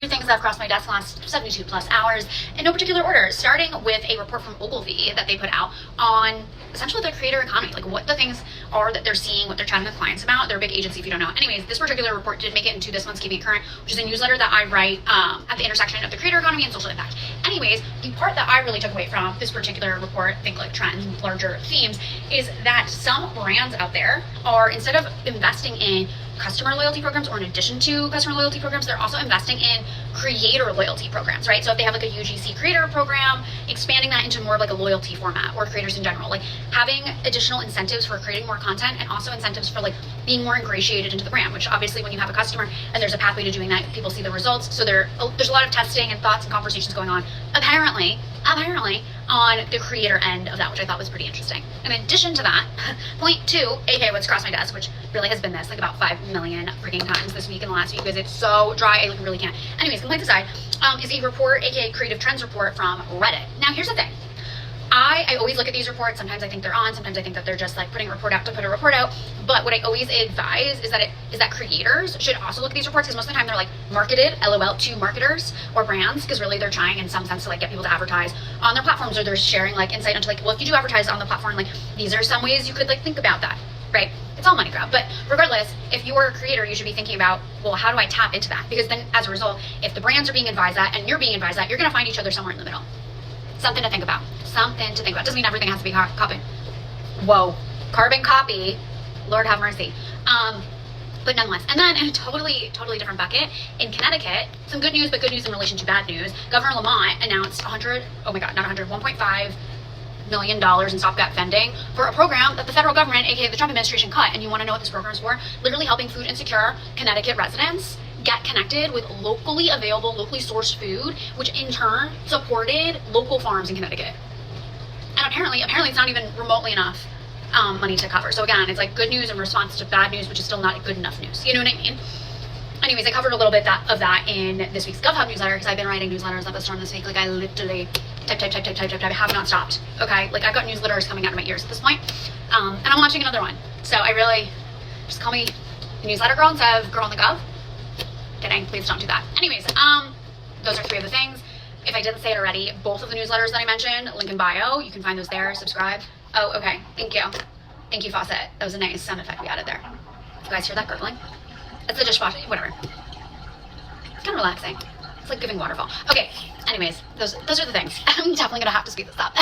Things that have crossed my desk the last 72 plus hours in no particular order, starting with a report from Ogilvy that they put out on essentially the creator economy, like what the things are that they're seeing, what they're chatting with clients about. They're a big agency if you don't know. Anyways, this particular report did make it into this month's Keeping It Current, which is a newsletter that I write at the intersection of the creator economy and social impact. Anyways, the part that I really took away from this particular report, think like trends, larger themes, is that some brands out there are, instead of investing in customer loyalty programs, or in addition to customer loyalty programs, they're also investing in creator loyalty programs, right? So if they have like a UGC creator program, expanding that into more of like a loyalty format, or creators in general, like having additional incentives for creating more content, and also incentives for like being more ingratiated into the brand, which obviously when you have a customer and there's a pathway to doing that, people see the results. So there's a lot of testing and thoughts and conversations going on, apparently on the creator end of that, which I thought was pretty interesting. In addition to that, point two, aka what's crossed my desk, which really has been this like about 5 million freaking times this week and the last week, because it's so dry I like really can't. Anyways, complaints aside, is a report, aka creative trends report from Reddit. Now here's the thing. I always look at these reports. Sometimes I think they're on, sometimes I think that they're just like putting a report out to put a report out. But what I always advise is that creators should also look at these reports, because most of the time they're like marketed, LOL, to marketers or brands, because really they're trying in some sense to like get people to advertise on their platforms, or they're sharing like insight into like, well, if you do advertise on the platform, like these are some ways you could like think about that, right? It's all money grab. But regardless, if you're a creator, you should be thinking about, well, how do I tap into that? Because then as a result, if the brands are being advised that and you're being advised that, you're going to find each other somewhere in the middle. Something to think about. Something to think about. Doesn't mean everything has to be carbon. Whoa. Carbon copy. Lord have mercy. But nonetheless. And then in a totally different bucket, in Connecticut, some good news, but good news in relation to bad news. Governor Lamont announced $1.5 million in stopgap funding for a program that the federal government, aka the Trump administration, cut. And you want to know what this program is for? Literally helping food insecure Connecticut residents get connected with locally available, locally sourced food, which in turn supported local farms in Connecticut. And apparently it's not even remotely enough money to cover. So again, it's like good news in response to bad news, which is still not good enough news. You know what I mean? Anyways, I covered a little bit of that in this week's GovHub newsletter, because I've been writing newsletters up a storm this week. Like I literally type. I have not stopped. Okay, like I've got newsletters coming out of my ears at this point, and I'm launching another one. So I really just call me the newsletter girl instead of girl on the gov. Kidding, please don't do that. Anyways, those are 3 of the things. If I didn't say it already, both of the newsletters that I mentioned, link in bio, you can find those there. Subscribe. Oh, okay. Thank you, faucet. That was a nice sound effect we added there. You guys hear that gurgling? It's the dishwasher. Whatever. It's kind of relaxing. It's like giving waterfall. Okay. Anyways, those are the things. I'm definitely gonna have to speed this up.